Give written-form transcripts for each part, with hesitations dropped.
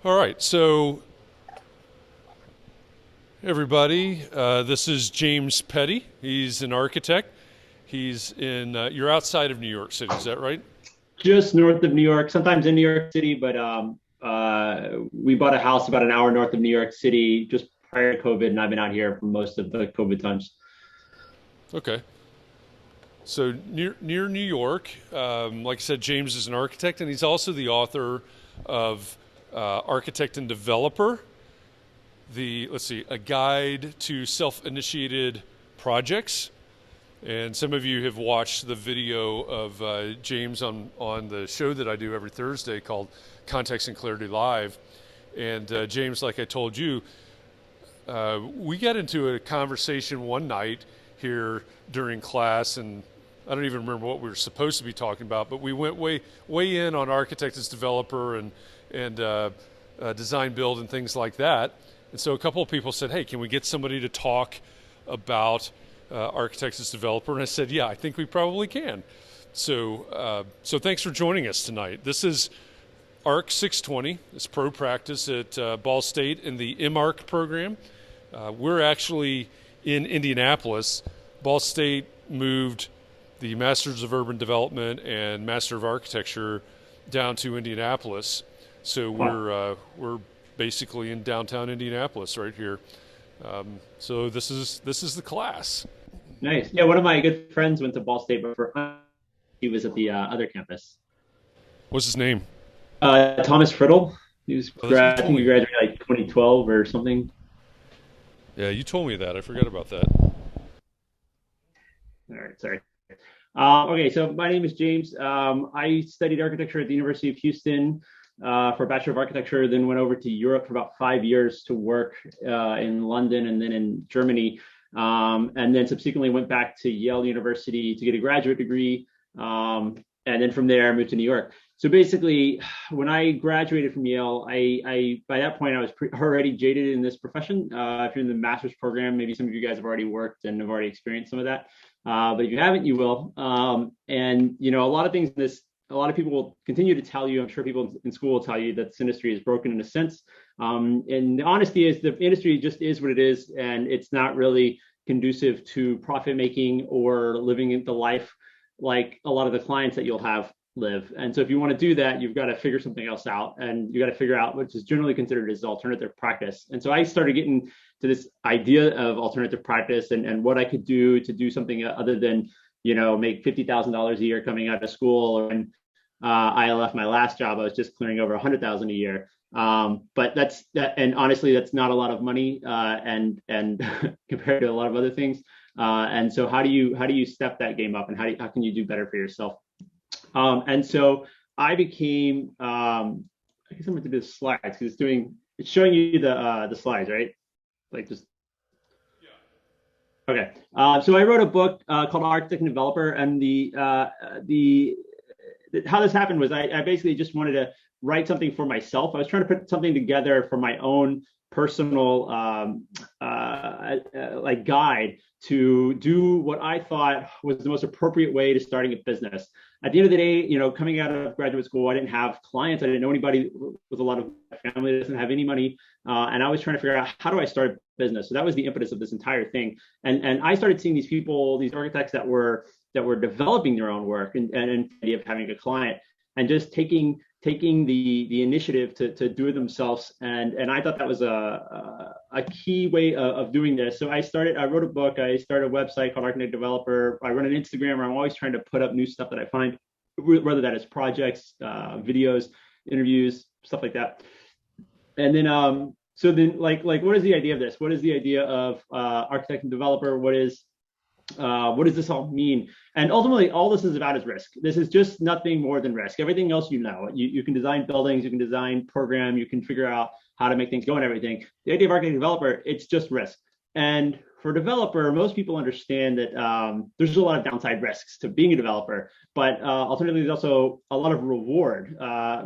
All right, so everybody, this is James Petty. He's an architect. He's in, you're outside of New York City, is that right? Just north of New York, sometimes in New York City, but we bought a house about an hour north of New York City just prior to COVID, and I've been out here for most of the COVID times. Okay. So near New York, like I said, James is an architect, and he's also the author of Architect and Developer, a guide to self-initiated projects. And some of you have watched the video of James on the show that I do every Thursday called Context and Clarity Live. And James, like I told you, we got into a conversation one night here during class, and I don't even remember what we were supposed to be talking about, but we went way in on architect as developer and design build and things like that. And so a couple of people said, "Hey, can we get somebody to talk about architect as developer?" And I said, "Yeah, I think we probably can." So thanks for joining us tonight. This is ARCH620. It's pro practice at Ball State in the MArch program. We're actually in Indianapolis. Ball State moved the Masters of Urban Development and Master of Architecture down to Indianapolis. So Wow. we're basically in downtown Indianapolis right here. So this is the class. Nice. Yeah, one of my good friends went to Ball State, but he was at the other campus. What's his name? Thomas Friddle. Oh, that's, you I told think he me. graduated like 2012 or something. Yeah, you told me that. I forgot about that. All right, sorry. Okay, so my name is James. I studied architecture at the University of Houston for a Bachelor of Architecture, then went over to Europe for about 5 years to work in London and then in Germany. And then subsequently went back to Yale University to get a graduate degree. And then from there, I moved to New York. So basically, when I graduated from Yale, I by that point I was already jaded in this profession. If you're in the master's program, maybe some of you guys have already worked and have already experienced some of that. But if you haven't, you will. And you know, a lot of things in this, a lot of people will continue to tell you. I'm sure people in school will tell you that this industry is broken in a sense. And the honesty is, the industry just is what it is, and it's not really conducive to profit making or living the life like a lot of the clients that you'll have live. And so if you want to do that, you've got to figure something else out, and you got to figure out what is generally considered as alternative practice. And so I started getting to this idea of alternative practice and what I could do to do something other than, you know, make $50,000 a year coming out of school. Or when I left my last job, I was just clearing over 100,000 a year. But that's that, and honestly, that's not a lot of money, and compared to a lot of other things. And so how do you step that game up, and how can you do better for yourself? And so I became I guess I'm going to do the slides because it's showing you the slides, right? Like just okay. So I wrote a book called Architect and Developer, and the how this happened was I basically just wanted to write something for myself. I was trying to put something together for my own personal like guide to do what I thought was the most appropriate way to starting a business. At the end of the day, you know, coming out of graduate school, I didn't have clients. I didn't know anybody with a lot of family that doesn't have any money. And I was trying to figure out, how do I start a business? So that was the impetus of this entire thing. And I started seeing these people, these architects that were developing their own work and the idea of having a client and just taking the initiative to do it themselves. And I thought that was a key way of doing this. So I wrote a book, I started a website called Architect Developer. I run an Instagram where I'm always trying to put up new stuff that I find, whether that is projects, videos, interviews, stuff like that. And then so then like what is the idea of this? What is the idea of architect and developer? What does this all mean? And ultimately, all this is about is risk. This is just nothing more than risk. Everything else, you know, you can design buildings, you can design program, you can figure out how to make things go and everything. The idea of architect developer, it's just risk. And for developer, most people understand that there's a lot of downside risks to being a developer, but alternatively, there's also a lot of reward.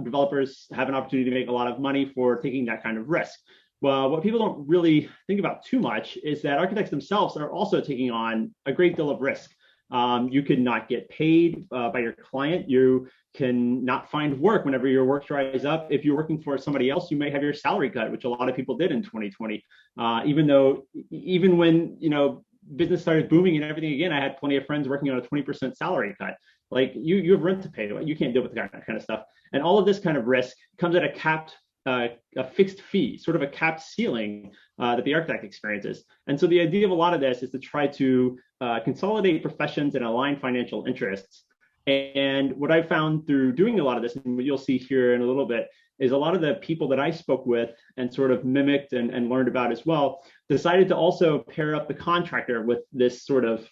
Developers have an opportunity to make a lot of money for taking that kind of risk. Well, what people don't really think about too much is that architects themselves are also taking on a great deal of risk. You could not get paid by your client. You can not find work whenever your work dries up. If you're working for somebody else, you may have your salary cut, which a lot of people did in 2020. Even when business started booming and everything again, I had plenty of friends working on a 20% salary cut. Like you have rent to pay. You can't deal with that kind of stuff. And all of this kind of risk comes at a fixed fee, sort of a capped ceiling that the architect experiences. And so the idea of a lot of this is to try to consolidate professions and align financial interests. And what I found through doing a lot of this, and what you'll see here in a little bit, is a lot of the people that I spoke with and sort of mimicked and learned about as well, decided to also pair up the contractor with this sort of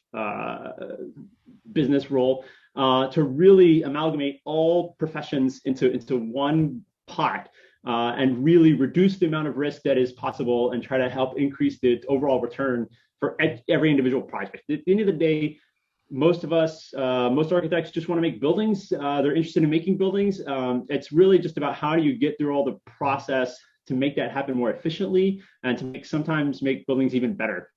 business role to really amalgamate all professions into one pot and really reduce the amount of risk that is possible and try to help increase the overall return for every individual project. At the end of the day, most of us, most architects just want to make buildings. They're interested in making buildings. It's really just about how do you get through all the process to make that happen more efficiently and to sometimes make buildings even better.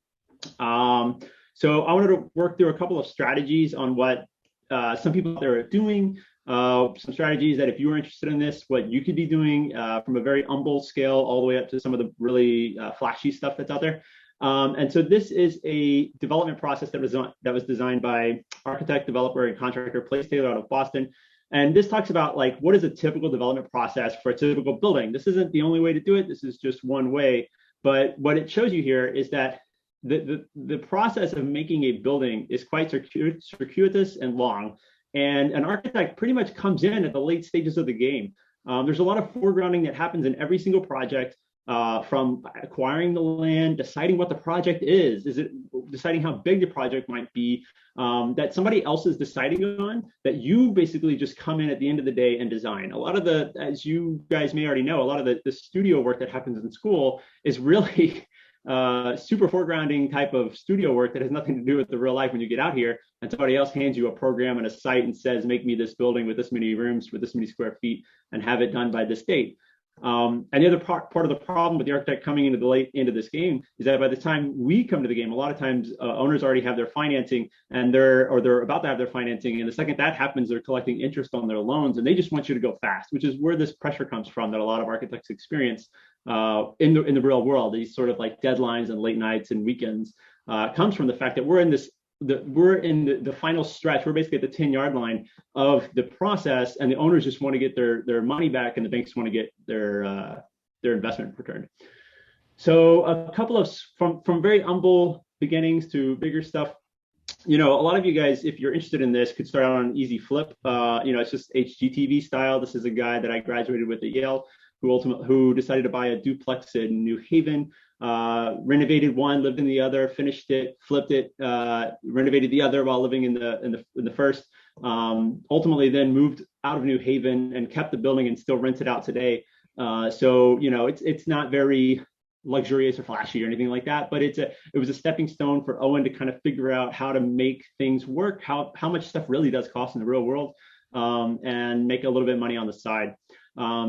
So I wanted to work through a couple of strategies on what some people out there are doing, some strategies that if you were interested in this, what you could be doing from a very humble scale all the way up to some of the really flashy stuff that's out there. And so this is a development process that was designed by architect, developer, and contractor Place Taylor out of Boston. And this talks about like what is a typical development process for a typical building. This isn't the only way to do it. This is just one way. But what it shows you here is that the process of making a building is quite circuitous and long. And an architect pretty much comes in at the late stages of the game. There's a lot of foregrounding that happens in every single project. From acquiring the land, deciding what the project is it deciding how big the project might be, that somebody else is deciding on, that you basically just come in at the end of the day and design. A lot of as you guys may already know, a lot of the studio work that happens in school is really super foregrounding type of studio work that has nothing to do with the real life when you get out here and somebody else hands you a program and a site and says, make me this building with this many rooms, with this many square feet, and have it done by this date. And the other part of the problem with the architect coming into the late end of this game is that by the time we come to the game, a lot of times owners already have their financing and they're about to have their financing. And the second that happens, they're collecting interest on their loans and they just want you to go fast, which is where this pressure comes from that a lot of architects experience in the real world. These sort of like deadlines and late nights and weekends comes from the fact that we're in the final stretch. We're basically at the 10-yard line of the process, and the owners just want to get their money back, and the banks want to get their investment returned. So a couple of from very humble beginnings to bigger stuff. A lot of you guys, if you're interested in this, could start out on an easy flip. It's just HGTV style. This is a guy that I graduated with at Yale who decided to buy a duplex in New Haven. Renovated one, lived in the other, finished it, flipped it, renovated the other while living in the first. Ultimately, then moved out of New Haven and kept the building and still rents it out today. It's not very luxurious or flashy or anything like that, but it was a stepping stone for Owen to kind of figure out how to make things work, how much stuff really does cost in the real world, and make a little bit of money on the side.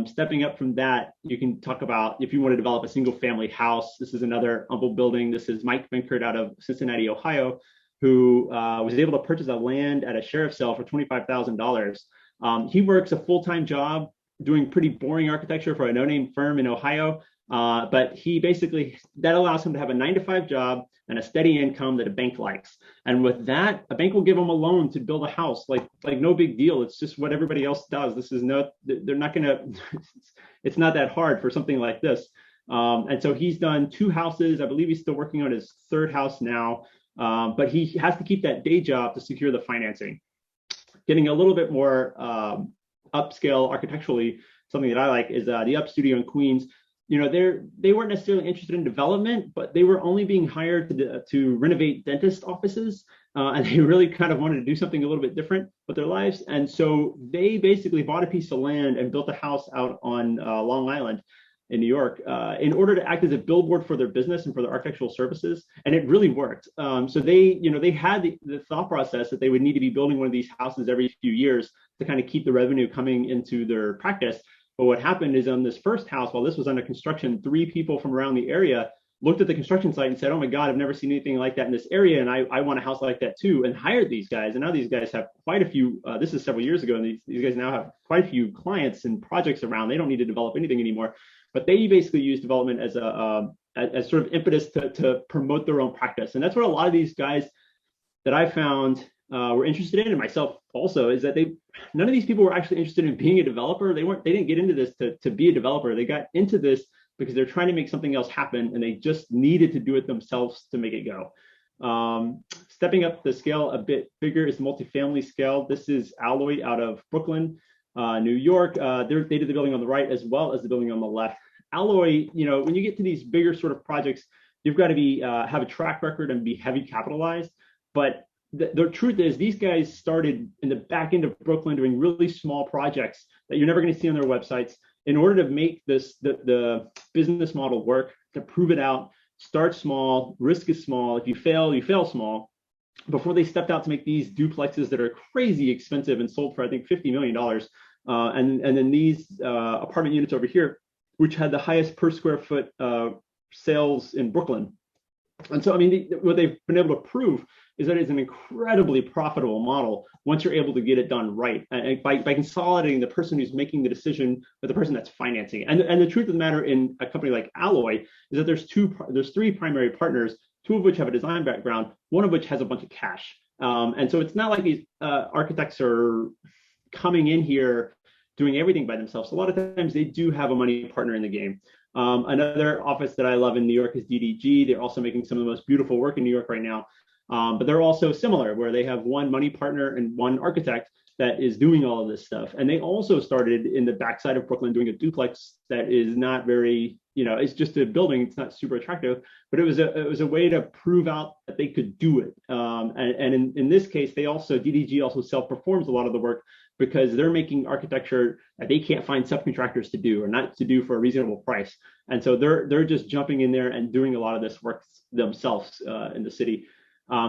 Stepping up from that, you can talk about if you want to develop a single family house. This is another humble building. This is Mike Binkert out of Cincinnati, Ohio, who was able to purchase a land at a sheriff's sale for $25,000. He works a full-time job doing pretty boring architecture for a no-name firm in Ohio. But he basically, that allows him to have a 9-to-5 job and a steady income that a bank likes. And with that, a bank will give him a loan to build a house, like no big deal. It's just what everybody else does. They're not gonna, it's not that hard for something like this. And so he's done 2 houses. I believe he's still working on his 3rd house now, but he has to keep that day job to secure the financing. Getting a little bit more upscale architecturally, something that I like is the Up Studio in Queens. They weren't necessarily interested in development, but they were only being hired to renovate dentist offices, and they really kind of wanted to do something a little bit different with their lives. And so they basically bought a piece of land and built a house out on Long Island in New York in order to act as a billboard for their business and for their architectural services. And it really worked. So they had the thought process that they would need to be building one of these houses every few years to kind of keep the revenue coming into their practice. But what happened is on this first house, while this was under construction, 3 people from around the area looked at the construction site and said, oh my God, I've never seen anything like that in this area. And I want a house like that too, and hired these guys. And now these guys have quite a few, this is several years ago, and these guys now have quite a few clients and projects around. They don't need to develop anything anymore, but they basically use development as sort of impetus to promote their own practice. And that's what a lot of these guys that I found were interested in, and myself also, is that none of these people were actually interested in being a developer. They didn't get into this to be a developer. They got into this because they're trying to make something else happen, and they just needed to do it themselves to make it go. Stepping up the scale a bit bigger is multifamily scale. This is Alloy out of Brooklyn, New York. They did the building on the right as well as the building on the left. Alloy, when you get to these bigger sort of projects, you've got to have a track record and be heavy capitalized. But the truth is, these guys started in the back end of Brooklyn doing really small projects that you're never going to see on their websites. In order to make the business model work, to prove it out, start small, risk is small. If you fail small. Before they stepped out to make these duplexes that are crazy expensive and sold for, I think, $50 million. And then these apartment units over here, which had the highest per square foot sales in Brooklyn. And so, I mean, what they've been able to prove is that it's an incredibly profitable model once you're able to get it done right, and by consolidating the person who's making the decision with the person that's financing it. And the truth of the matter in a company like Alloy is that there's three primary partners, two of which have a design background, one of which has a bunch of cash. And so it's not like these architects are coming in here doing everything by themselves. A lot of times they do have a money partner in the game. Another office that I love in New York is DDG. They're also making some of the most beautiful work in New York right now. But they're also similar, where they have one money partner and one architect that is doing all of this stuff. And they also started in the backside of Brooklyn doing a duplex that is not very, it's just a building. It's not super attractive, but it was a way to prove out that they could do it. And in this case, DDG also self-performs a lot of the work, because they're making architecture that they can't find subcontractors to do, or not to do for a reasonable price. And so they're just jumping in there and doing a lot of this work themselves in the city.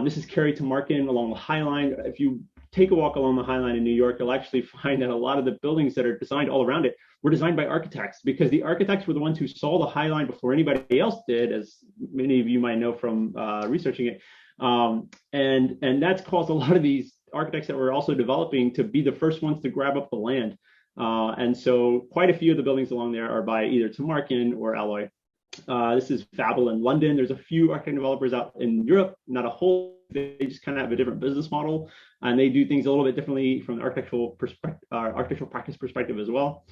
This is Carrie to Markin along the High Line. If you take a walk along the High Line in New York, you'll actually find that a lot of the buildings that are designed all around it were designed by architects, because the architects were the ones who saw the High Line before anybody else did, as many of you might know from researching it. And that's caused a lot of these architects that were also developing to be the first ones to grab up the land. And so quite a few of the buildings along there are by either Tamarkin or Alloy. This is Fabel in London. There's a few architect developers out in Europe, not a whole. They just kind of have a different business model, and they do things a little bit differently from the architectural practice perspective as well.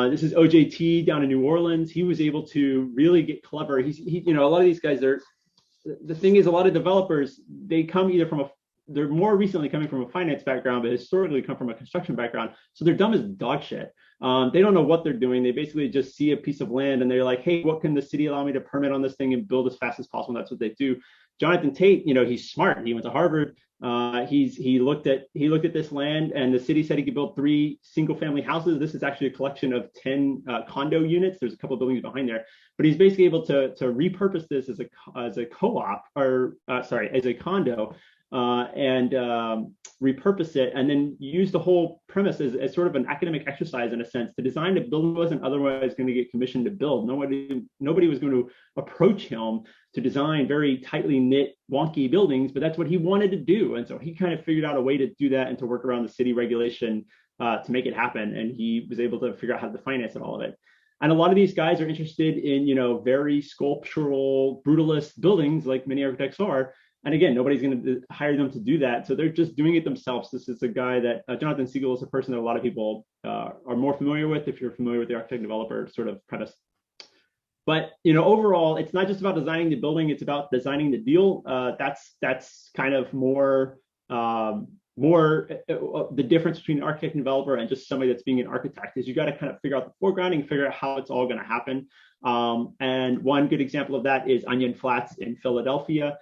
This is OJT down in New Orleans. He was able to really get clever. A lot of these guys are. The thing is, a lot of developers, they come either from they're more recently coming from a finance background, but historically come from a construction background. So they're dumb as dog shit. They don't know what they're doing. They basically just see a piece of land and they're like, hey, what can the city allow me to permit on this thing and build as fast as possible? And that's what they do. Jonathan Tate, he's smart. He went to Harvard. He looked at this land, and the city said he could build 3 single-family houses. This is actually a collection of 10 condo units. There's a couple of buildings behind there, but he's basically able to repurpose this as a co-op, or as a condo, and repurpose it, and then use the whole premise as sort of an academic exercise, in a sense, to design a building wasn't otherwise going to get commissioned to build. Nobody was going to approach him to design very tightly knit, wonky buildings, but that's what he wanted to do. And so he kind of figured out a way to do that and to work around the city regulation to make it happen. And he was able to figure out how to finance all of it. And a lot of these guys are interested in, very sculptural, brutalist buildings, like many architects are. And again, nobody's going to hire them to do that. So they're just doing it themselves. This is a guy that Jonathan Siegel is a person that a lot of people are more familiar with, if you're familiar with the architect developer sort of premise. But overall, it's not just about designing the building; it's about designing the deal. That's kind of more the difference between an architect and developer and just somebody that's being an architect is you got to kind of figure out the foregrounding, figure out how it's all going to happen. And one good example of that is Onion Flats in Philadelphia.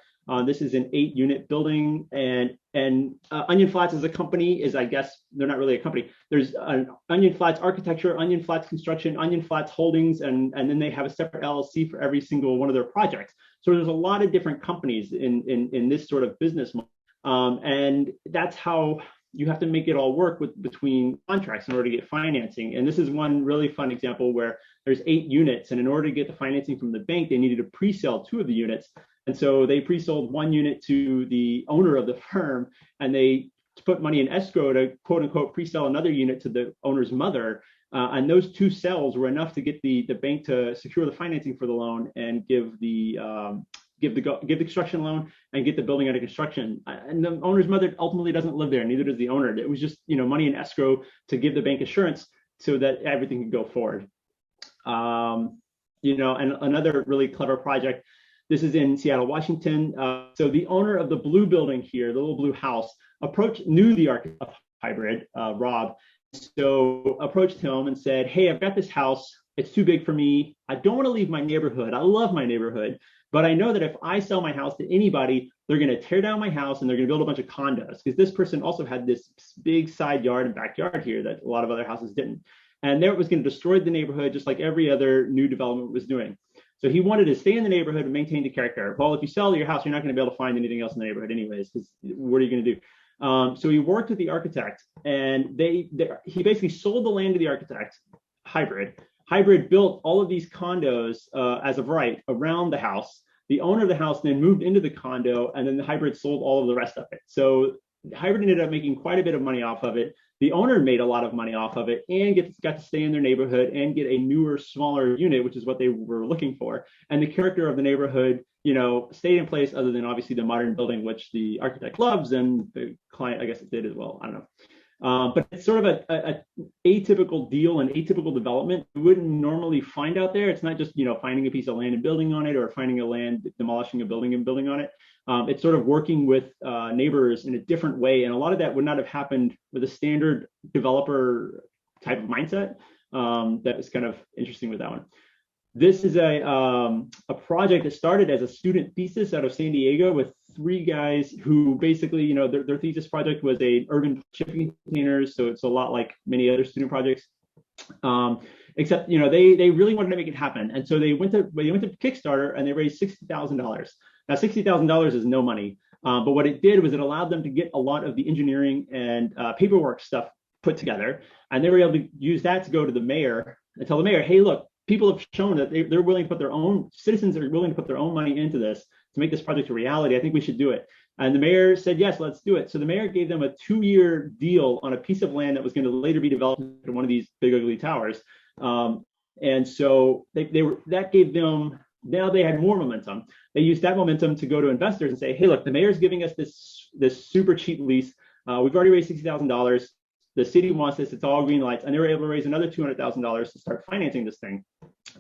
This is an 8-unit building, and Onion Flats as a company is, I guess, they're not really a company. There's an Onion Flats Architecture, Onion Flats Construction, Onion Flats Holdings, and then they have a separate LLC for every single one of their projects. So there's a lot of different companies in this sort of business model, and that's how you have to make it all work between contracts in order to get financing. And this is one really fun example where there's 8 units, and in order to get the financing from the bank, they needed to pre-sell 2 of the units. And so they pre-sold 1 unit to the owner of the firm, and they put money in escrow to quote unquote pre-sell another unit to the owner's mother. And those 2 sales were enough to get the bank to secure the financing for the loan and give the construction loan and get the building under construction. And the owner's mother ultimately doesn't live there, neither does the owner. It was just money in escrow to give the bank assurance so that everything could go forward. And another really clever project. This is in Seattle, Washington. So the owner of the blue building here, the little blue house, knew the architect of Hybrid, Rob. So approached him and said, hey, I've got this house. It's too big for me. I don't want to leave my neighborhood. I love my neighborhood. But I know that if I sell my house to anybody, they're going to tear down my house and they're going to build a bunch of condos, because this person also had this big side yard and backyard here that a lot of other houses didn't. And there it was going to destroy the neighborhood just like every other new development was doing. So he wanted to stay in the neighborhood and maintain the character. Well, if you sell your house, you're not going to be able to find anything else in the neighborhood anyways, because what are you going to do? So he worked with the architect, and he basically sold the land to the architect, Hybrid. Hybrid built all of these condos as of right around the house. The owner of the house then moved into the condo, and then the Hybrid sold all of the rest of it. So Hybrid ended up making quite a bit of money off of it. The owner made a lot of money off of it and got to stay in their neighborhood and get a newer, smaller unit, which is what they were looking for. And the character of the neighborhood, stayed in place, other than obviously the modern building, which the architect loves and the client, I guess, it did as well. I don't know. But it's sort of a atypical deal and atypical development you wouldn't normally find out there. It's not just finding a piece of land and building on it, or finding a land, demolishing a building and building on it. It's sort of working with neighbors in a different way, and a lot of that would not have happened with a standard developer type of mindset. That was kind of interesting with that one. This is a project that started as a student thesis out of San Diego with 3 guys who basically, their thesis project was a urban shipping containers. So it's a lot like many other student projects, except they really wanted to make it happen, and so they went to Kickstarter and they raised $60,000. Now $60,000 is no money, but what it did was it allowed them to get a lot of the engineering and paperwork stuff put together, and they were able to use that to go to the mayor and tell the mayor, hey, look, people have shown that they're willing to put their own, citizens are willing to put their own money into this to make this project a reality. I think we should do it. And the mayor said, yes, let's do it. So the mayor gave them a 2-year deal on a piece of land that was going to later be developed into one of these big ugly towers. And so that gave them, now they had more momentum. They used that momentum to go to investors and say, hey, look, the mayor's giving us this super cheap lease. We've already raised $60,000. The city wants this. It's all green lights. And they were able to raise another $200,000 to start financing this thing.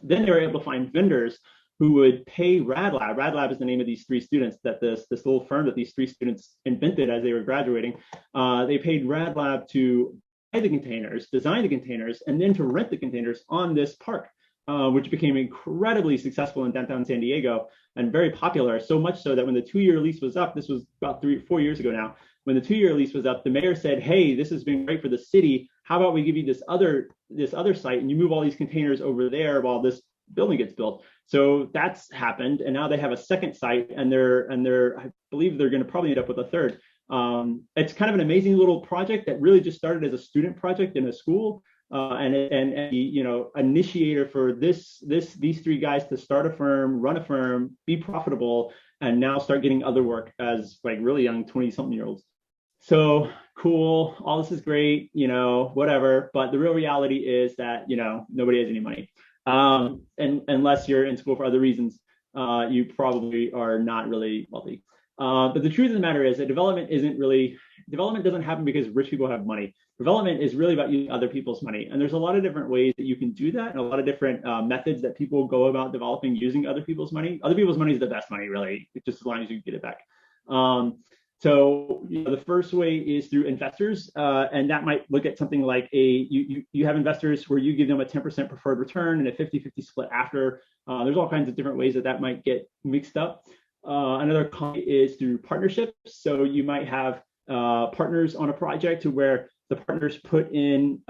Then they were able to find vendors who would pay RadLab. RadLab is the name of these 3 students that this little firm that these 3 students invented as they were graduating. They paid RadLab to buy the containers, design the containers, and then to rent the containers on this park, which became incredibly successful in downtown San Diego and very popular, so much so that when the 2-year lease was up, this was about 3-4 years ago now, when the 2-year lease was up, the mayor said, hey, this has been great for the city. How about we give you this other site and you move all these containers over there while this building gets built? So that's happened. And now they have a second site, and I believe they're going to probably end up with a third. It's kind of an amazing little project that really just started as a student project in a school. And the initiator for these 3 guys to start a firm, run a firm, be profitable, and now start getting other work as like really young 20-something-year-olds. So cool, all this is great, whatever. But the real reality is that nobody has any money, and unless you're in school for other reasons, you probably are not really wealthy. But the truth of the matter is that development doesn't happen because rich people have money. Development is really about using other people's money. And there's a lot of different ways that you can do that, and a lot of different methods that people go about developing using other people's money. Other people's money is the best money, really, just as long as you get it back. So the first way is through investors, and that might look at something like you have investors where you give them a 10% preferred return and a 50-50 split after. There's all kinds of different ways that might get mixed up. Another kind is through partnerships. So you might have partners on a project to where the partners put in.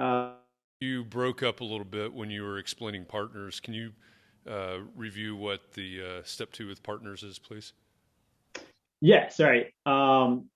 You broke up a little bit when you were explaining partners. Can you review what the step 2 with partners is, please? Yeah, sorry.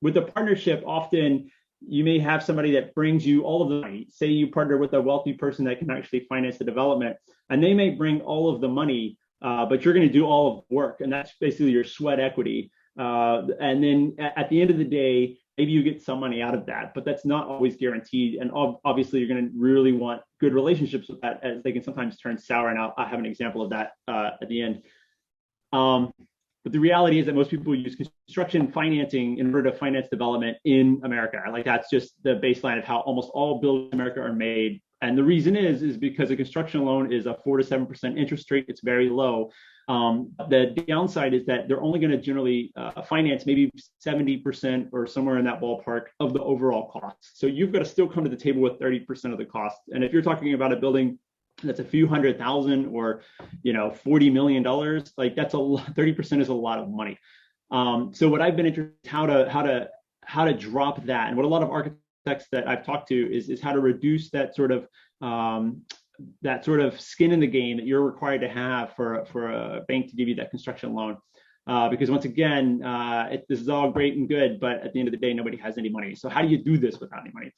With the partnership, often you may have somebody that brings you all of the money. Say you partner with a wealthy person that can actually finance the development, and they may bring all of the money, but you're going to do all of the work, and that's basically your sweat equity. And then at the end of the day, maybe you get some money out of that, but that's not always guaranteed. And obviously, you're going to really want good relationships with that, as they can sometimes turn sour. And I have an example of that at the end. But the reality is that most people use construction financing in order to finance development in America. Like, that's just the baseline of how almost all buildings in America are made. And the reason is because a construction loan is a 4 to 7% interest rate. It's very low. The downside is that they're only going to generally finance maybe 70% or somewhere in that ballpark of the overall cost. So you've got to still come to the table with 30% of the cost. And if you're talking about a building that's a few $100,000 or, $40 million, like, that's a lot. 30% is a lot of money. So what I've been interested in how to drop that, and what a lot of architects that I've talked to is how to reduce that sort of skin in the game that you're required to have for a bank to give you that construction loan. Because once again, this is all great and good, but at the end of the day, nobody has any money. So how do you do this without any money?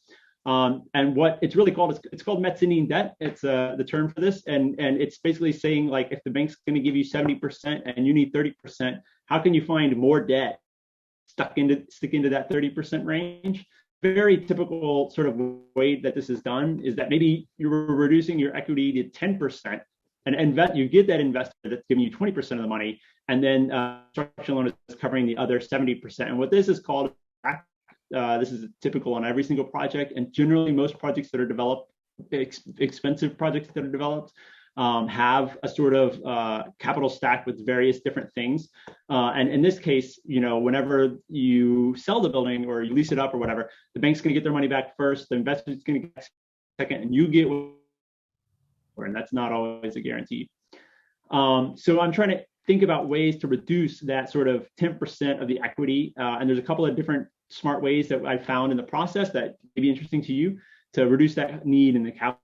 And what it's really called is, it's called Mezzanine Debt. It's the term for this, and it's basically saying, like, if the bank's going to give you 70% and you need 30%, how can you find more debt stick into that 30% range? Very typical sort of way that this is done is that maybe you're reducing your equity to 10%, and you get that investor that's giving you 20% of the money, and then construction loan is covering the other 70%. And what this is called, this is typical on every single project, and generally most projects that are developed, expensive projects that are developed, have a sort of capital stack with various different things. And in this case, whenever you sell the building or you lease it up or whatever, the bank's going to get their money back first, the investor's going to get second, and you get, and that's not always a guarantee. So I'm trying to think about ways to reduce that sort of 10% of the equity. And there's a couple of different smart ways that I found in the process that may be interesting to you to reduce that need in the capital.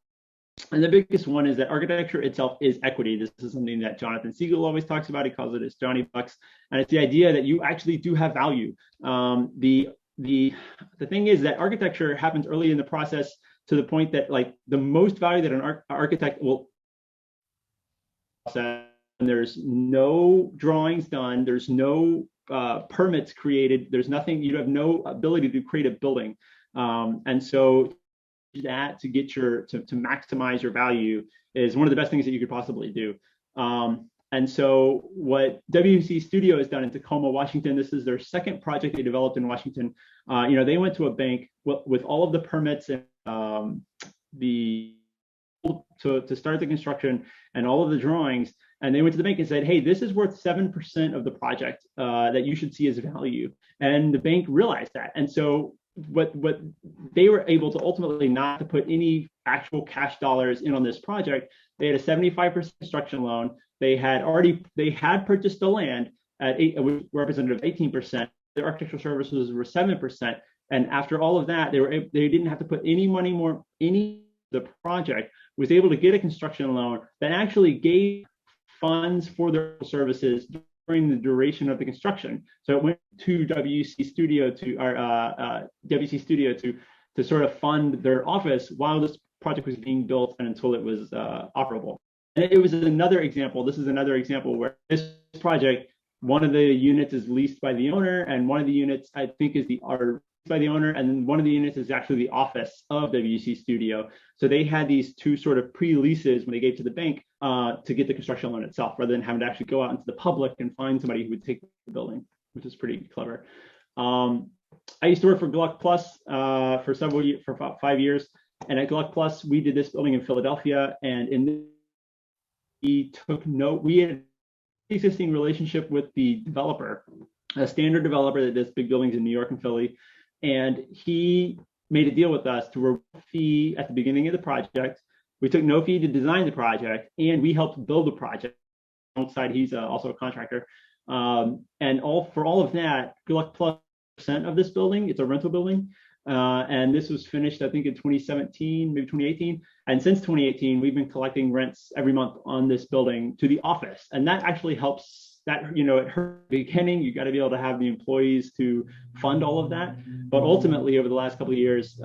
And the biggest one is that architecture itself is equity. This is something that Jonathan Siegel always talks about. He calls it his Johnny Bucks. And it's the idea that you actually do have value. The thing is that architecture happens early in the process, to the point that, like, the most value that an architect will, and there's no drawings done, there's no permits created, there's nothing, you have no ability to create a building. And so that to maximize your value is one of the best things that you could possibly do. And so what WC Studio has done in Tacoma, Washington, this is their second project they developed in Washington. They went to a bank with all of the permits and to start the construction and all of the drawings. And they went to the bank and said, hey, this is worth 7% of the project that you should see as value. And the bank realized that. And so what they were able to ultimately, not to put any actual cash dollars in on this project, they had a 75% construction loan. They had purchased the land at representative 18%. The architectural services were 7%. And after all of that, they didn't have to put any money more. The project was able to get a construction loan that actually gave funds for their services during the duration of the construction. So it went to WC Studio to sort of fund their office while this project was being built and until it was operable. And it was another example. This is another example where this project, one of the units is leased by the owner, and one of the units, I think, are by the owner, and then one of the units is actually the office of WC Studio. So they had these two sort of pre-leases when they gave to the bank to get the construction loan itself, rather than having to actually go out into the public and find somebody who would take the building, which is pretty clever. I used to work for Gluck Plus for about 5 years, and at Gluck Plus we did this building in Philadelphia, and we had an existing relationship with the developer, a standard developer that does big buildings in New York and Philly. And he made a deal with us to remove a fee at the beginning of the project. We took no fee to design the project, and we helped build the project. Alongside, he's also a contractor. And for all of that, Gluck Plus % of this building, it's a rental building. And this was finished, I think, in 2017, maybe 2018. And since 2018, we've been collecting rents every month on this building to the office. And that actually helps that, at her beginning, you got to be able to have the employees to fund all of that. But ultimately, over the last couple of years,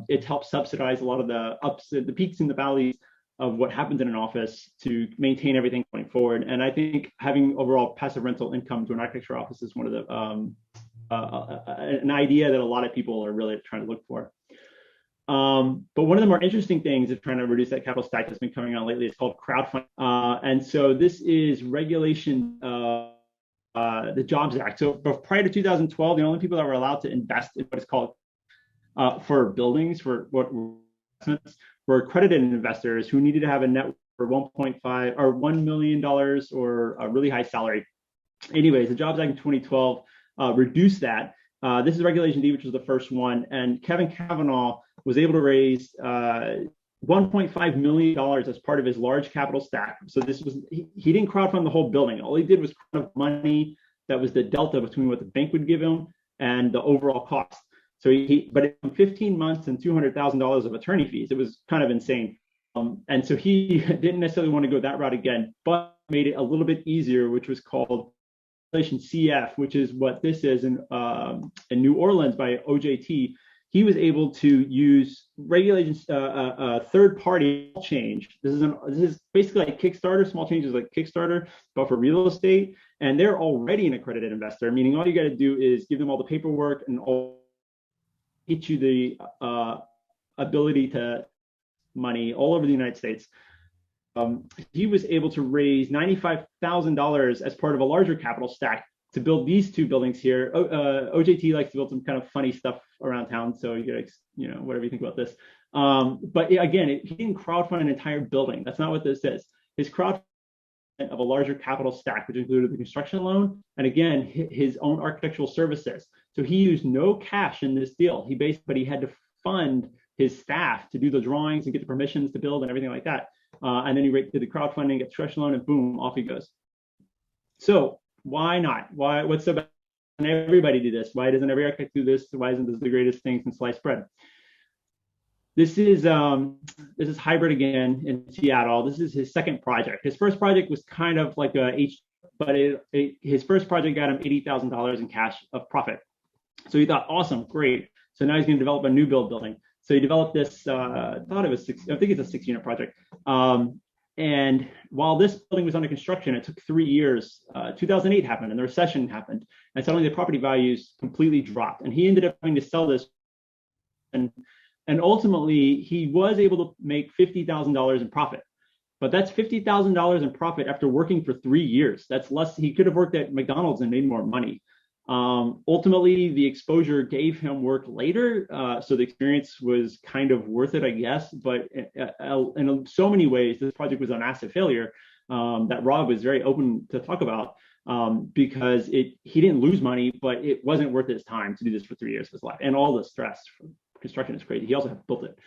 it's helped subsidize a lot of the peaks and the valleys of what happens in an office to maintain everything going forward. And I think having overall passive rental income to an architecture office is one of the an idea that a lot of people are really trying to look for. But one of the more interesting things of trying to reduce that capital stack that's been coming on lately is called crowdfunding. And so this is regulation, the Jobs Act. So prior to 2012, the only people that were allowed to invest in what is called for buildings, for what investments, were accredited investors who needed to have a net worth for 1.5 or $1 million or a really high salary. Anyways, the Jobs Act in 2012 reduced that. This is Regulation D, which was the first one. And Kevin Kavanaugh was able to raise $1.5 million as part of his large capital stack. So this was, he didn't crowdfund the whole building. All he did was kind of money that was the delta between what the bank would give him and the overall cost. So but in 15 months and $200,000 of attorney fees, it was kind of insane. And so he didn't necessarily want to go that route again, but made it a little bit easier, which was called Regulation CF, which is what this is in New Orleans by OJT. He was able to use regulations, third party change. This is basically like Kickstarter, small changes like Kickstarter, but for real estate. And they're already an accredited investor, meaning all you got to do is give them all the paperwork and get you the ability to money all over the United States. He was able to raise $95,000 as part of a larger capital stack to build these two buildings here. OJT likes to build some kind of funny stuff around town, so you get, whatever you think about this. But again, he didn't crowdfund an entire building. That's not what this is. His crowdfunding of a larger capital stack, which included the construction loan, and again, his own architectural services. So he used no cash in this deal. But he had to fund his staff to do the drawings and get the permissions to build and everything like that. And then he did the crowdfunding, get the construction loan, and boom, off he goes. So why not? What's so bad? And everybody do this. Why doesn't every architect do this? Why isn't this the greatest thing since sliced bread? This is Hybrid again in Seattle. This is his second project. His first project was kind of like his first project got him $80,000 in cash of profit. So he thought, awesome, great. So now he's going to develop a new building. So he developed this, I think it's a 6-unit project. And while this building was under construction, it took 3 years. 2008 happened and the recession happened. And suddenly the property values completely dropped. And he ended up having to sell this. And ultimately, he was able to make $50,000 in profit. But that's $50,000 in profit after working for 3 years. That's less. He could have worked at McDonald's and made more money. Ultimately, the exposure gave him work later, so the experience was kind of worth it, I guess. But in so many ways, this project was a massive failure that Rob was very open to talk about because he didn't lose money, but it wasn't worth his time to do this for 3 years of his life, and all the stress from construction is crazy. He also built it.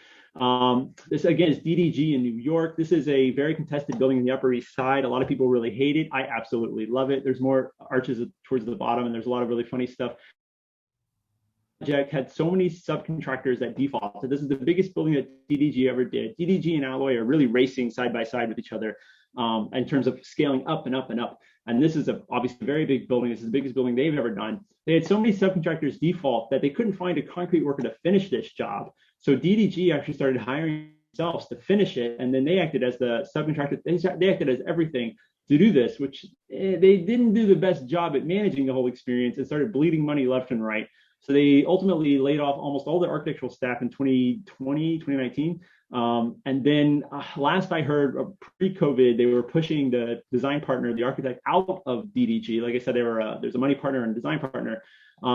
This again is DDG in New York. This is a very contested building in the Upper East Side. A lot of people really hate it. I absolutely love it. There's more arches towards the bottom, and there's a lot of really funny stuff. The project had so many subcontractors that defaulted. This is the biggest building that DDG ever did. DDG and Alloy are really racing side by side with each other in terms of scaling up and up and up. And this is obviously a very big building. This is the biggest building they've ever done. They had so many subcontractors default that they couldn't find a concrete worker to finish this job. So DDG actually started hiring themselves to finish it. And then they acted as the subcontractor. They acted as everything to do this, which they didn't do the best job at managing the whole experience and started bleeding money left and right. So they ultimately laid off almost all their architectural staff in 2019. And then last I heard, pre-COVID, they were pushing the design partner, the architect, out of DDG. Like I said, there's a money partner and a design partner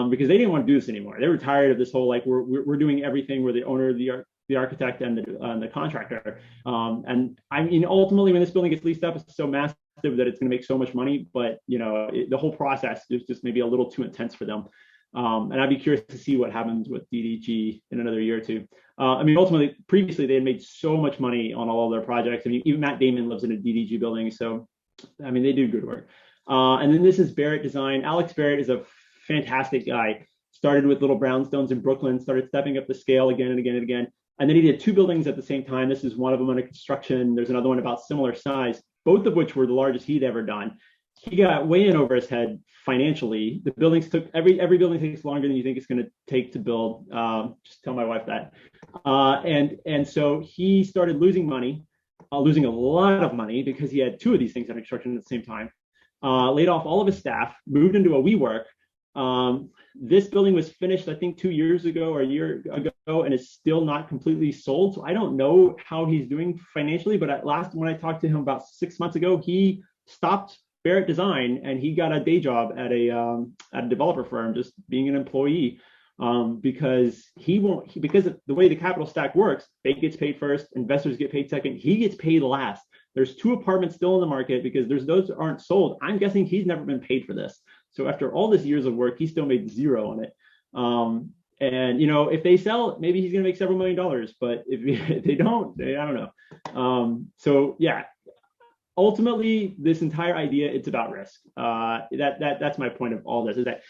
because they didn't want to do this anymore. They were tired of this whole, like, we're doing everything. We're the owner, the architect, and the contractor. And I mean, ultimately, when this building gets leased up, it's so massive that it's going to make so much money. But, the whole process is just maybe a little too intense for them. And I'd be curious to see what happens with DDG in another year or two. I mean, ultimately, previously, they had made so much money on all of their projects. I mean, even Matt Damon lives in a DDG building. So, I mean, they do good work. And then this is Barrett Design. Alex Barrett is a fantastic guy. Started with little brownstones in Brooklyn, started stepping up the scale again and again and again. And then he did 2 buildings at the same time. This is one of them under construction. There's another one about similar size, both of which were the largest he'd ever done. he got way in over his head financially. The buildings took every building takes longer than you think it's going to take to build. Just tell my wife that. And so he started losing money, losing a lot of money because he had two of these things under construction at the same time. Laid off all of his staff, moved into a WeWork. This building was finished, I think, 2 years ago or a year ago, and it's still not completely sold. So I don't know how he's doing financially. But when I talked to him about 6 months ago, he stopped Barrett Design and he got a day job at a developer firm, just being an employee. Because because of the way the capital stack works, bank gets paid first, investors get paid second, he gets paid last. There's 2 apartments still in the market because those that aren't sold. I'm guessing he's never been paid for this. So after all this years of work, he still made zero on it. And if they sell, maybe he's going to make several $1,000,000. But if they don't, I don't know. So yeah, ultimately, this entire idea, it's about risk. That's my point of all this, is that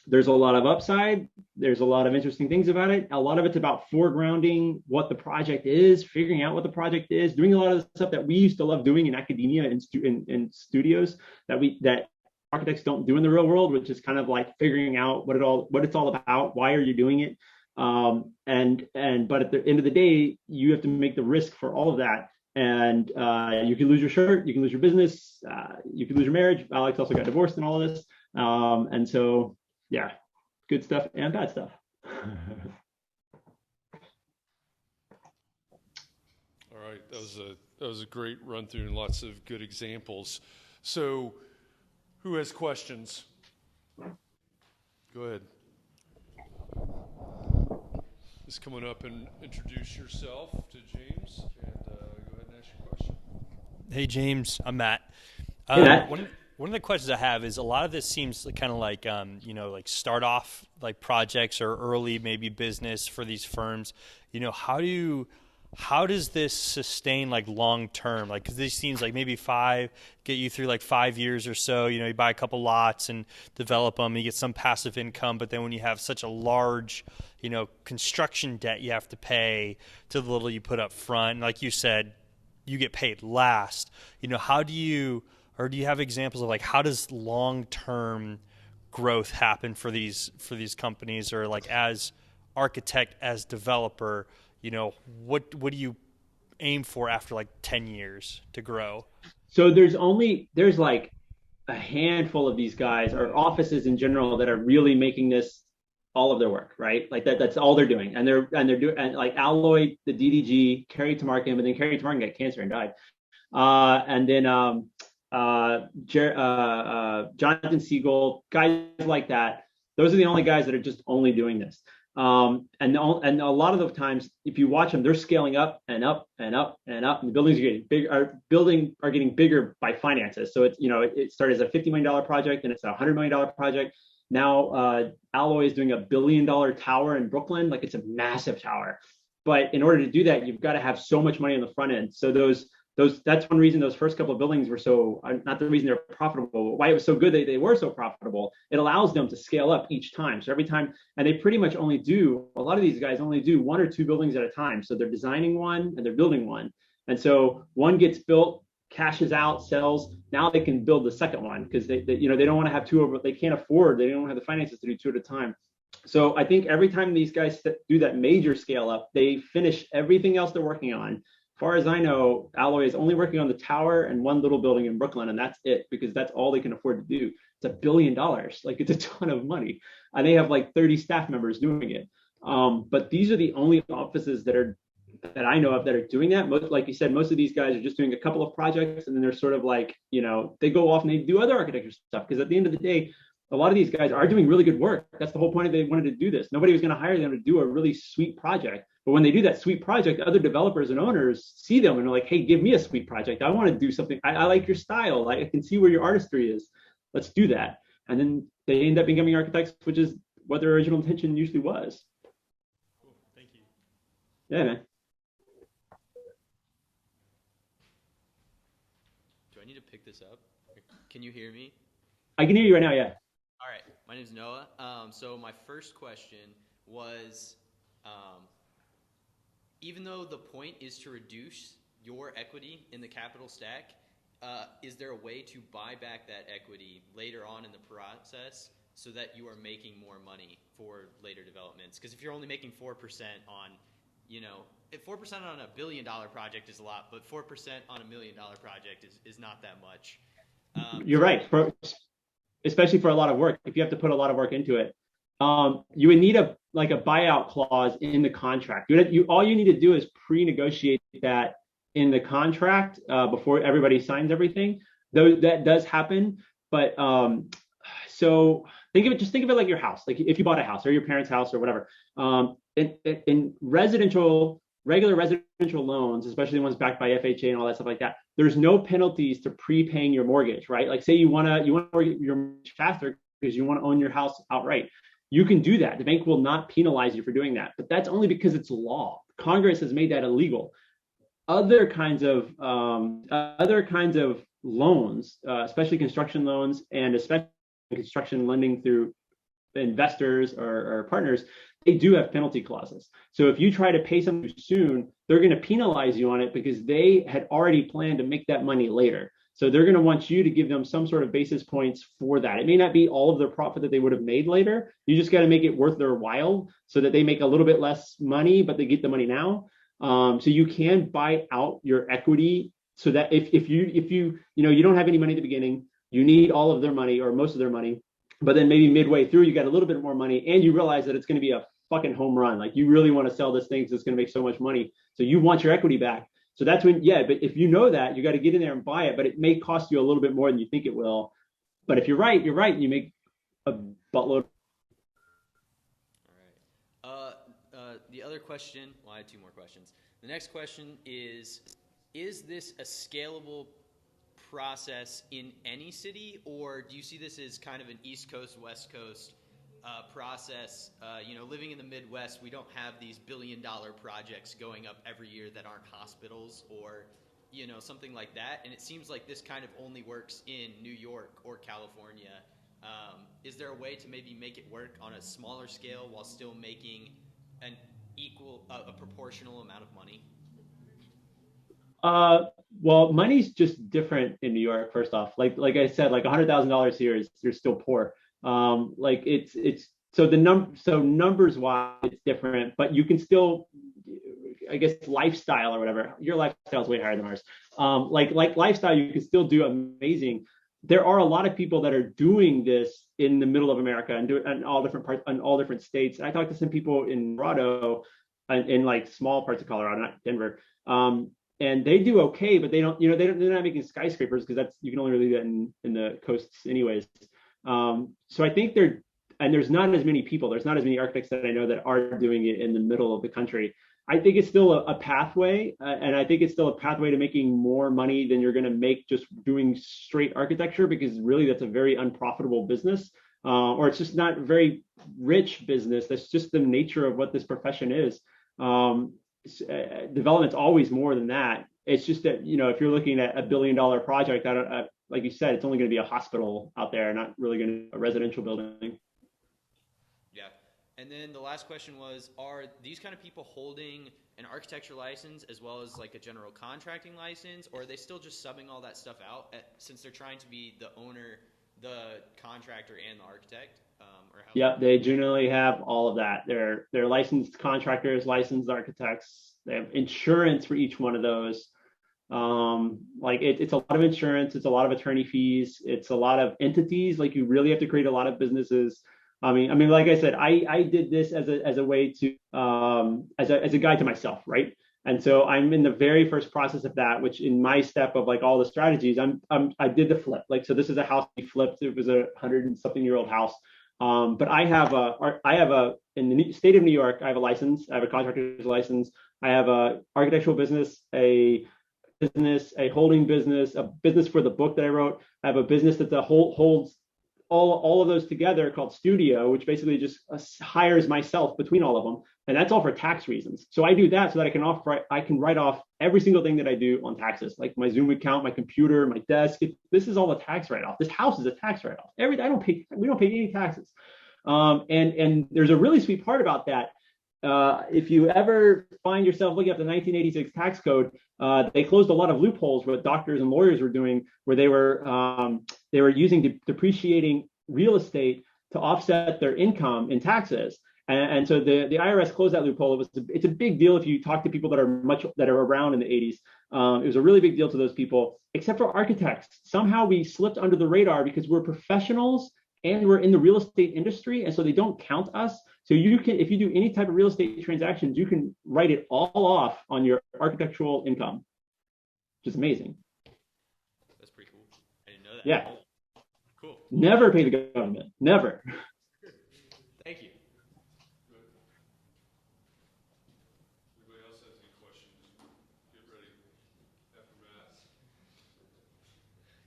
there's a lot of upside. There's a lot of interesting things about it. A lot of it's about foregrounding what the project is, figuring out what the project is, doing a lot of the stuff that we used to love doing in academia and in studios that architects don't do in the real world, which is kind of like figuring out what it's all about. Why are you doing it? But at the end of the day, you have to make the risk for all of that. And you can lose your shirt, you can lose your business, you can lose your marriage. Alex also got divorced and all of this. And so, yeah, good stuff and bad stuff. All right, that was a great run through and lots of good examples. So, who has questions? Go ahead. Just coming up and introduce yourself to James, and go ahead and ask your question. Hey, James, I'm Matt. Hey, Matt. One of the questions I have is a lot of this seems kind of like, like start off like projects or early maybe business for these firms. How does this sustain like long term? Like, 'cause this seems like maybe get you through like 5 years or so. You buy a couple lots and develop them. You get some passive income, but then when you have such a large, construction debt you have to pay to the little you put up front, and like you said, you get paid last. How do you have examples of like how does long term growth happen for these companies, or like as architect, as developer? What do you aim for after like 10 years to grow? So there's like a handful of these guys or offices in general that are really making this all of their work, right? Like that's all they're doing. And they're doing, and like Alloy, the DDG, Carrie Tamarkin, but then Carrie Tamarkin got cancer and died. And then Jonathan Siegel, guys like that. Those are the only guys that are just only doing this. And a lot of the times, if you watch them, they're scaling up and up and up and up, and the buildings are getting bigger. Buildings are getting bigger by finances. So it's it started as a $50 million project, and it's a $100 million project. Now Alloy is doing a $1 billion tower in Brooklyn, like it's a massive tower. But in order to do that, you've got to have so much money on the front end. So that's one reason those first couple of buildings were so, not the reason they're profitable, but why it was so good that they were so profitable. It allows them to scale up each time. So every time, and they pretty much a lot of these guys only do 1 or 2 buildings at a time. So they're designing one and they're building one. And so one gets built, cashes out, sells. Now they can build the second one because they don't want to have 2 over, they can't afford, they don't have the finances to do 2 at a time. So I think every time these guys do that major scale up, they finish everything else they're working on. As far as I know, Alloy is only working on the tower and one little building in Brooklyn, and that's it, because that's all they can afford to do. It's $1 billion, like it's a ton of money, and they have like 30 staff members doing it. But these are the only offices that I know of that are doing that. Like you said, most of these guys are just doing a couple of projects, and then they're sort of like, they go off and they do other architecture stuff, because at the end of the day, a lot of these guys are doing really good work. That's the whole point of they wanted to do this. Nobody was going to hire them to do a really sweet project. But when they do that sweet project, other developers and owners see them and are like, hey, give me a sweet project. I want to do something. I like your style. I can see where your artistry is. Let's do that. And then they end up becoming architects, which is what their original intention usually was. Cool. Thank you. Yeah, man. Do I need to pick this up? Can you hear me? I can hear you right now, yeah. All right. My name is Noah. So my first question was, even though the point is to reduce your equity in the capital stack, is there a way to buy back that equity later on in the process so that you are making more money for later developments? Because if you're only making 4% on, if 4% on $1 billion project is a lot, but 4% on $1 million project is not that much. You're right. Especially for a lot of work, if you have to put a lot of work into it, you would need a buyout clause in the contract. All you need to do is pre-negotiate that in the contract before everybody signs everything. Though that does happen, but so think of it like your house. Like if you bought a house or your parents' house or whatever. In regular residential loans, especially the ones backed by FHA and all that stuff like that, there's no penalties to prepaying your mortgage, right? Like say you want to mortgage your mortgage faster because you want to own your house outright. You can do that. The bank will not penalize you for doing that, but that's only because it's law. Congress has made that illegal. Other kinds of loans, especially construction loans, and especially construction lending through investors or partners, they do have penalty clauses. So if you try to pay something too soon, they're going to penalize you on it because they had already planned to make that money later. So they're going to want you to give them some sort of basis points for that. It may not be all of their profit that they would have made later. You just got to make it worth their while so that they make a little bit less money, but they get the money now. So you can buy out your equity so that if you don't have any money at the beginning, you need all of their money or most of their money, but then maybe midway through you got a little bit more money and you realize that it's going to be a fucking home run. Like you really want to sell this thing because it's going to make so much money. So you want your equity back. So that's when, but if you know that, you got to get in there and buy it, but it may cost you a little bit more than you think it will. But if you're right, you make a buttload. All right. The other question, well, I had two more questions. The next question is this a scalable process in any city, or do you see this as kind of an East Coast, West Coast process? Living in the Midwest, we don't have these billion-dollar projects going up every year that aren't hospitals or, something like that. And it seems like this kind of only works in New York or California. Is there a way to maybe make it work on a smaller scale while still making an a proportional amount of money? Well, money's just different in New York. First off, like I said, like $100,000 here is you're still poor. So numbers wise, it's different, but you can still, I guess, lifestyle or whatever. Your lifestyle is way higher than ours. Like lifestyle, you can still do amazing. There are a lot of people that are doing this in the middle of America and do it in all different parts, in all different states. And I talked to some people in Colorado, in like small parts of Colorado, not Denver. And they do okay, but they're not making skyscrapers because you can only really do that in the coasts anyways. So I think there's not as many people, there's not as many architects that I know that are doing it in the middle of the country. I think it's still a pathway, and I think it's still a pathway to making more money than you're going to make just doing straight architecture, because really that's a very unprofitable business, or it's just not a very rich business. That's just the nature of what this profession is. Development's always more than that. It's just that, if you're looking at $1 billion project, like you said, it's only going to be a hospital out there, not really going to be a residential building. Yeah. And then the last question was, are these kind of people holding an architecture license as well as like a general contracting license, or are they still just subbing all that stuff out since they're trying to be the owner, the contractor, and the architect? Yep, they generally have all of that. They're licensed contractors, licensed architects. They have insurance for each one of those. It's a lot of insurance. It's a lot of attorney fees. It's a lot of entities. Like you really have to create a lot of businesses. I mean, like I said, I did this as a way to as a guide to myself, right? And so I'm in the very first process of that, which in my step of like all the strategies, I did the flip. Like, so this is a house we flipped. It was 100-something-year-old house. But I have in the state of New York, I have a license. I have a contractor's license. I have a architectural business, a holding business, a business for the book that I wrote. I have a business that holds all of those together called Studio, which basically just hires myself between all of them. And that's all for tax reasons. So I do that so that I can write off every single thing that I do on taxes, like my Zoom account, my computer, my desk. This is all a tax write-off. This house is a tax write-off. We don't pay any taxes. And there's a really sweet part about that. if you ever find yourself looking up the 1986 tax code, they closed a lot of loopholes what doctors and lawyers were doing, where they were using depreciating real estate to offset their income in taxes. And so the IRS closed that loophole. It's a big deal if you talk to people that are around in the 80s. It was a really big deal to those people, except for architects. Somehow we slipped under the radar because we're professionals and we're in the real estate industry, and so they don't count us. So you can, if you do any type of real estate transactions, you can write it all off on your architectural income, which is amazing. That's pretty cool. I didn't know that. Yeah. Cool. Never pay the government. Never. Thank you. Anybody else has any questions? Get ready after Matt.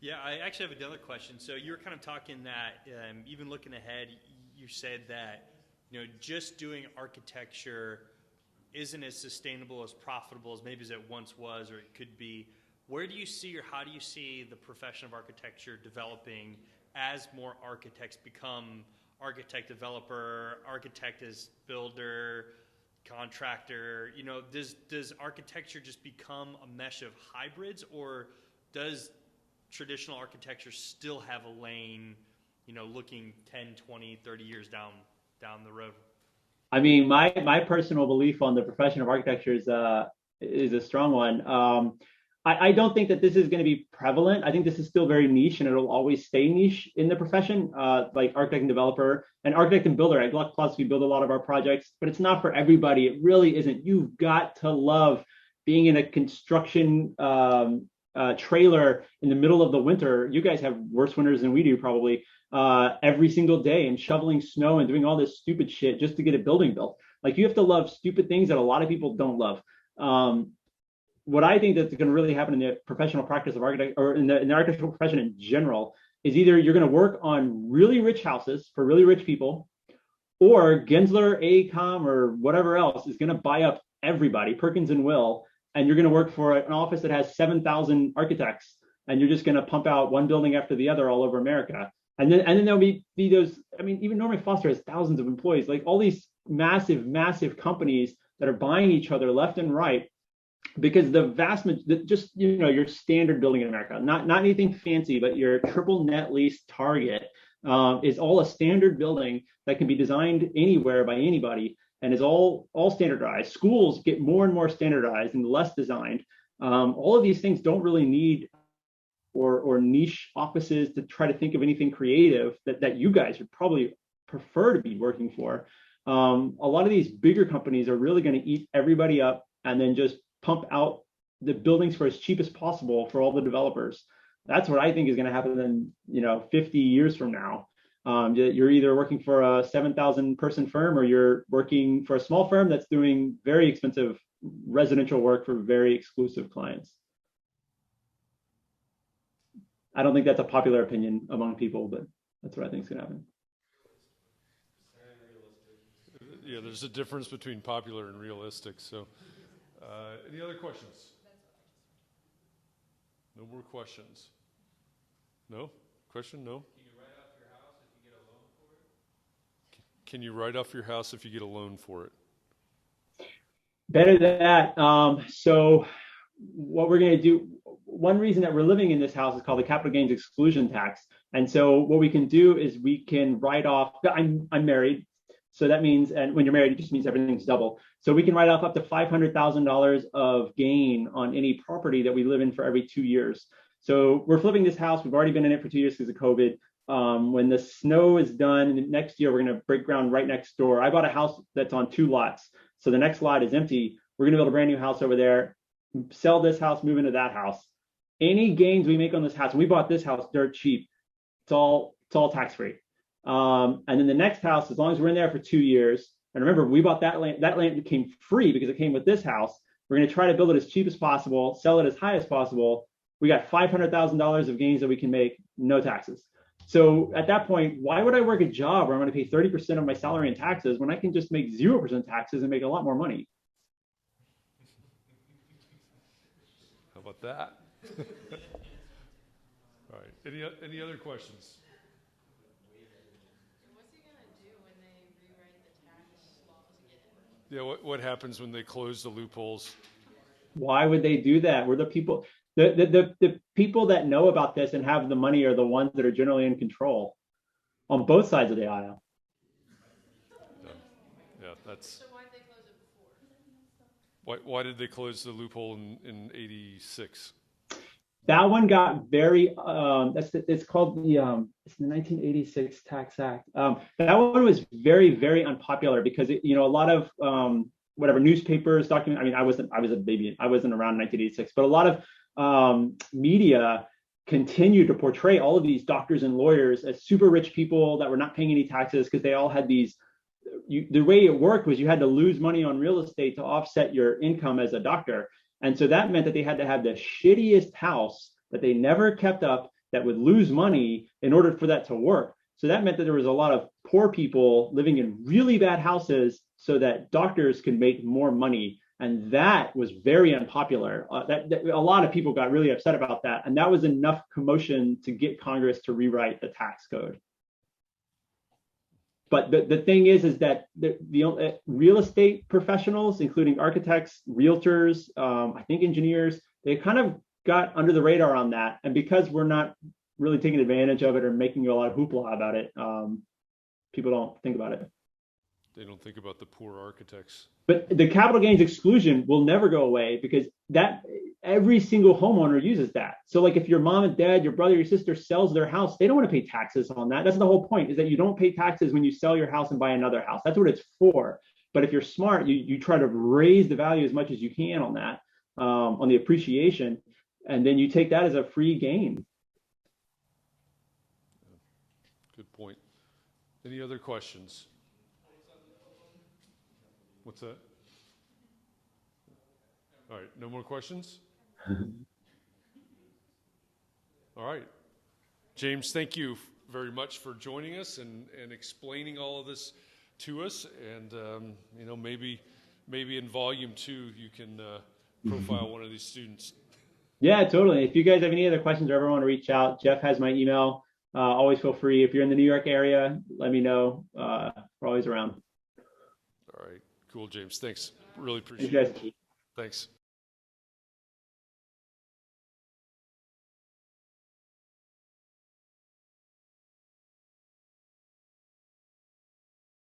Yeah, I actually have another question. So you were kind of talking that even looking ahead, you said that just doing architecture isn't as sustainable, as profitable as maybe as it once was or it could be. Where do you see, or how do you see the profession of architecture developing as more architects become architect developer, architect as builder, contractor? Does architecture just become a mesh of hybrids, or does traditional architecture still have a lane, looking 10, 20, 30 years down the road? I mean, my personal belief on the profession of architecture is a strong one. I don't think that this is going to be prevalent. I think this is still very niche, and it'll always stay niche in the profession, like architect and developer and architect and builder. At Gluck Plus, we build a lot of our projects, but it's not for everybody. It really isn't. You've got to love being in a construction trailer in the middle of the winter. You guys have worse winters than we do probably, every single day, and shoveling snow and doing all this stupid shit just to get a building built. Like, you have to love stupid things that a lot of people don't love. What I think that's going to really happen in the professional practice of architect, or in the architectural profession in general, is either you're going to work on really rich houses for really rich people, or Gensler, AECOM, or whatever else is going to buy up everybody, Perkins and Will, and you're going to work for an office that has 7,000 architects, and you're just going to pump out one building after the other all over America. And then there'll be those. I mean, even Norman Foster has thousands of employees, like all these massive companies that are buying each other left and right, because the vast just your standard building in America, not anything fancy, but your triple net lease Target is all a standard building that can be designed anywhere by anybody, and is all standardized. Schools get more and more standardized and less designed. All of these things don't really need or niche offices to try to think of anything creative that you guys would probably prefer to be working for. A lot of these bigger companies are really going to eat everybody up and then just pump out the buildings for as cheap as possible for all the developers. That's what I think is going to happen in 50 years from now. You're either working for a 7,000 person firm, or you're working for a small firm that's doing very expensive residential work for very exclusive clients. I don't think that's a popular opinion among people, but that's what I think is going to happen. Yeah, there's a difference between popular and realistic. So, any other questions? No more questions. No? Question? No? Can you write off your house if you get a loan for it? Better than that. So what we're going to do, one reason that we're living in this house is called the capital gains exclusion tax. And so what we can do is we can write off, I'm married. So that means, and when you're married, it just means everything's double. So we can write off up to $500,000 of gain on any property that we live in for every 2 years. So we're flipping this house. We've already been in it for 2 years because of COVID. When the snow is done next year, we're going to break ground right next door. I bought a house that's on 2 lots. So the next lot is empty. We're going to build a brand new house over there, sell this house, move into that house. Any gains we make on this house, and we bought this house dirt cheap, it's all tax free. And then the next house, as long as we're in there for 2 years, and remember, we bought that land became free because it came with this house. We're going to try to build it as cheap as possible, sell it as high as possible. We got $500,000 of gains that we can make, no taxes. So at that point, why would I work a job where I'm going to pay 30% of my salary in taxes when I can just make 0% taxes and make a lot more money? How about that? All right. Any other questions? What's he going to do when they rewrite the tax laws again? Yeah, what happens when they close the loopholes? Why would they do that? We're the people, the people that know about this and have the money are the ones that are generally in control on both sides of the aisle. Yeah, that's. So why did they close it before? Why did they close the loophole in '86? That one got very it's called it's the 1986 Tax Act. That one was very, very unpopular because a lot of whatever newspapers document. I mean, I was a baby. I wasn't around in 1986, but a lot of media continued to portray all of these doctors and lawyers as super rich people that were not paying any taxes because they all had these. The way it worked was you had to lose money on real estate to offset your income as a doctor. And so that meant that they had to have the shittiest house that they never kept up that would lose money in order for that to work. So that meant that there was a lot of poor people living in really bad houses so that doctors could make more money. And that was very unpopular. A lot of people got really upset about that. And that was enough commotion to get Congress to rewrite the tax code. But the thing is that the real estate professionals, including architects, realtors, I think engineers, they kind of got under the radar on that. And because we're not really taking advantage of it or making a lot of hoopla about it, people don't think about it. They don't think about the poor architects. But the capital gains exclusion will never go away because every single homeowner uses that. So like if your mom and dad, your brother, your sister sells their house, they don't want to pay taxes on that. That's the whole point, is that you don't pay taxes when you sell your house and buy another house. That's what it's for. But if you're smart, you try to raise the value as much as you can on that, on the appreciation, and then you take that as a free gain. Good point. Any other questions? What's that? All right, no more questions? All right. James, thank you very much for joining us and explaining all of this to us. And, maybe in volume 2, you can profile one of these students. Yeah, totally. If you guys have any other questions or ever want to reach out, Jeff has my email. Always feel free. If you're in the New York area, let me know. We're always around. All right. Cool, James. Thanks. Really appreciate it. Thanks.